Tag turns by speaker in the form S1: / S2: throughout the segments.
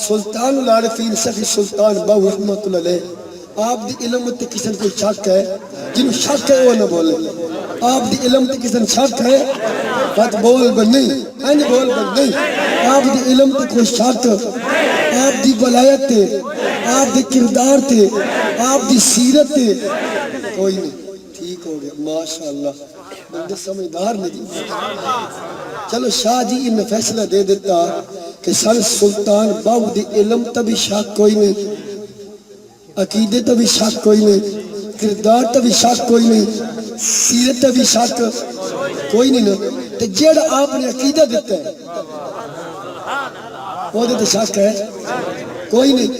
S1: سلطان العارفین سخی سلطان باہو رحمت اللہ علیہ آپ دی علم تے کسن کوئی شک ہے جنہوں شک ہے وہ نہ بولے آپ دی علم تے کسن شک ہے بات بول بن نہیں اینی بول بن نہیں آپ دی علم تے کوئی شک آپ دی ولایت تے آپ دی کردار تے آپ دی سیرت تے کوئی نہیں ٹھیک ہو گیا ماشاءاللہ بندے سمجھدار نہیں چلو شاہ جی انہیں فیصلہ دے دیتا کہ سر سلطان باہو دی علم تبھی شک کوئی نہیں عقیدے تبھی شک کوئی نہیں کردار تبھی شک کوئی نہیں سیرت تبھی شک کوئی نہیں نا تو جیڑا آپ نے عقیدہ دیتا ہے وہ دیتا شک ہے کوئی نہیں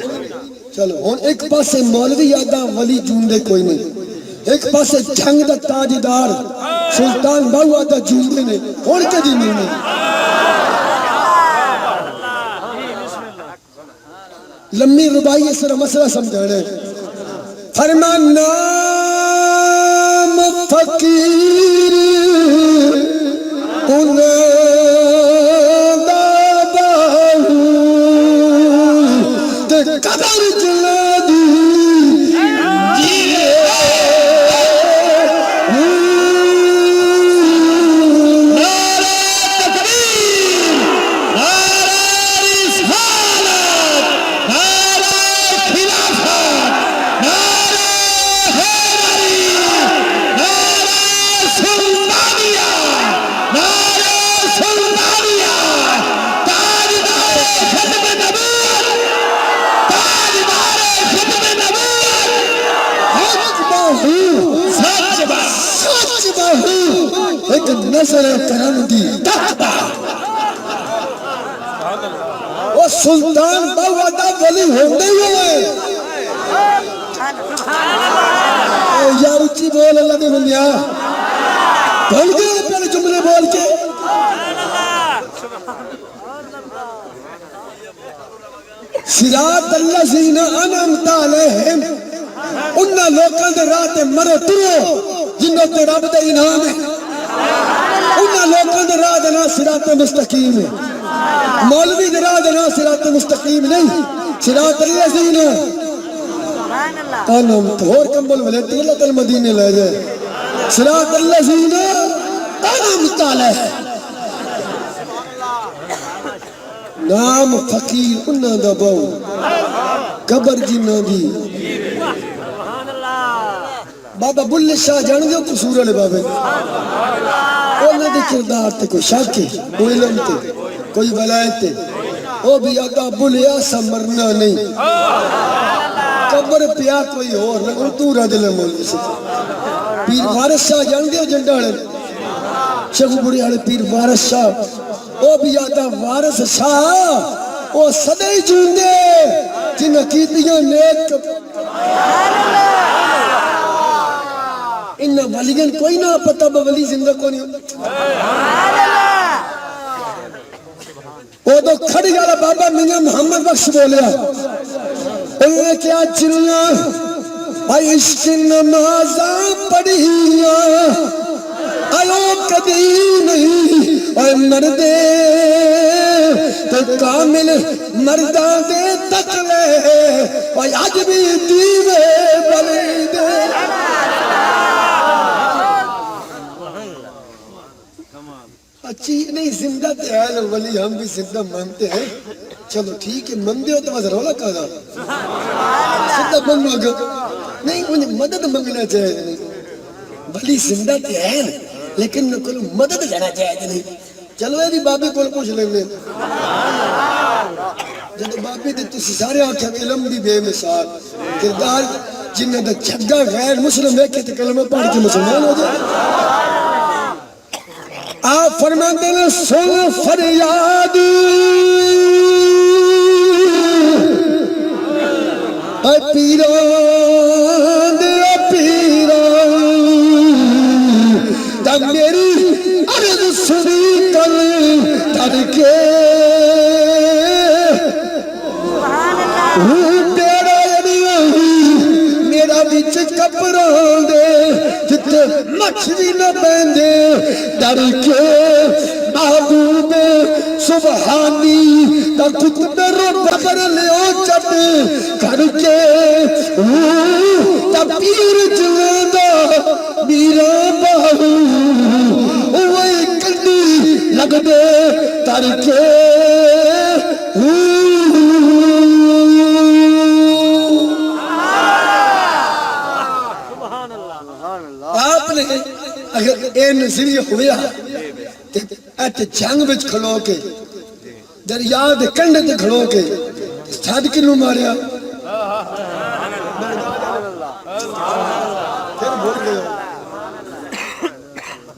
S1: چلو ہون ایک پاسے مولوی یادہ ولی جوندے کوئی نہیں ایک پاسے جنگ دا تاجدار سلطان باہو آدھا جوندے نے ہون کے دی نہیں لمبی ربائی اس طرح مسئلہ سمجھانے فرمان نام فقیر انہیں دا باہو دے قبر جلا دی نظر کرم دی تحبہ وہ سلطان باہو دا ولی ہوندے ہوئے یار اچھی بول اللہ دے بندیا بھول گئے پہلے جملے بول کے صراط الذین انعمت علیہم انہاں لوکاں دے راہ تے مرو ترو جنہاں تے رب دا انعام ہے انہاں لوگوں دے راہ دے نام صراط مستقیم ہے مولوی دے راہ دے نام صراط مستقیم نہیں صراط الذین انعمت اور کمبل ولیتی اللہ تعالی مدینے لے جائے صراط الذین انعمت علیہم نام فقیر انہاں دا باہو قبر جنہاں دی بابا بلے شاہ جان دیو قصور علی بابے انہاں دی کردار تے کوئی شک ہے کوئی علم تے کوئی ولایت تے او بھی آگا بلیا سا مرنا نہیں قبر پیا کوئی اور نہ اردو رجل مولوی سے پیر وارث شاہ جان دیو جنڈاڑے شیخ بڑی آلے پیر وارث شاہ او بھی آگا وارث شاہ او صدی جوندے جن عقیدیاں نیک انہا ولیگن کوئی نہ پتہ ولی زندہ کو نہیں وہ تو کھڑی گالا بابا میاں محمد بخش بولیا انہیں کیا چلنا آئی عشق نمازاں پڑھیاں آئیو کبھی نہیں آئے مردے تو کامل مردان دے تکلے آئی آج بھی دیوے بلی دے اچھی نہیں زندہ تے ہے ولی ہم بھی زندہ مانتے ہیں چلو ٹھیک ہے مندے ہو تو بس رولا کہا زندہ مانگو اگر نہیں انہیں مدد مانگنا چاہے نہیں ولی زندہ تے ہے لیکن نکل مدد لینا چاہے نہیں چلو ہے بھی بابی کول پوچھ لینے جب بابی دے تو سارے آنکھیں علم بھی بے مثال کردار جنہیں دا چھگا غیر مسلم ہے کہ کلمہ پڑھ کے مسلمان ہو جائے آپ فرماتے ہیں سن فریاد اے پیران دے پیران تب میری عرض سنی کر تڑکے تیرا میرا بچ کپران دے جتے مچھلی نہ بیندے در کے محبوب سبحانی تا خود میں رو بکر لے کر کے تا پیر جلدا میرا باہو وہ کڈی لگ دے تر کے آپ نے اگر اے نظریہ ہویا ایت جنگ وچ کھلو کے دریا دے کنڈے تے کھلو کے ساتھ کنوں ماریا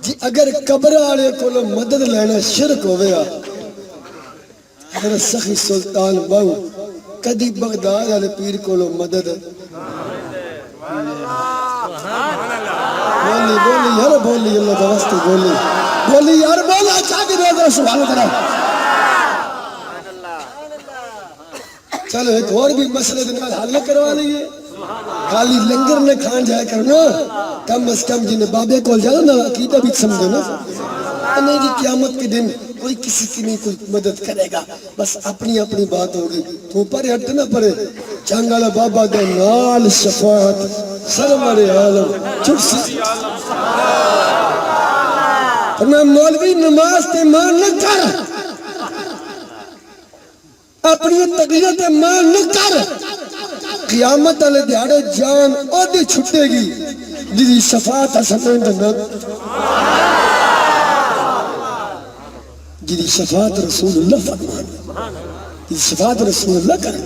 S1: جی اگر قبر والے کولو مدد لینا شرک ہویا حضرت سخی سلطان باہو کدی بغداد والے پیر کولو مدد بولی یار بولی اللہ کا واسطے بولی یار بولا چاہ کے دے سبحان اللہ. چلو ایک اور بھی مسئلے دن حل کروا لئیے خالی لنگر نے کھان جائے کرنا کم از کم جنہیں بابے کول جانا نا عقیدہ بھی سمجھو نا نہیں جی قیامت کے دن کوئی کسی کی نہیں کوئی مدد کرے گا بس اپنی اپنی بات ہوگی تو پرے ہٹ نہ پڑے چانگالا بابا دے نال شفاعت سرور عالم چھٹ سی میں مولوی نماز تے مان نہ کر اپنی تقریت مان نہ کر قیامت والے دیہڑے جان اودی چھٹے گی جی شفاعت حسنین دے نہ جی شفاعت رسول اللہ فرمان جی شفاعت رسول اللہ کرے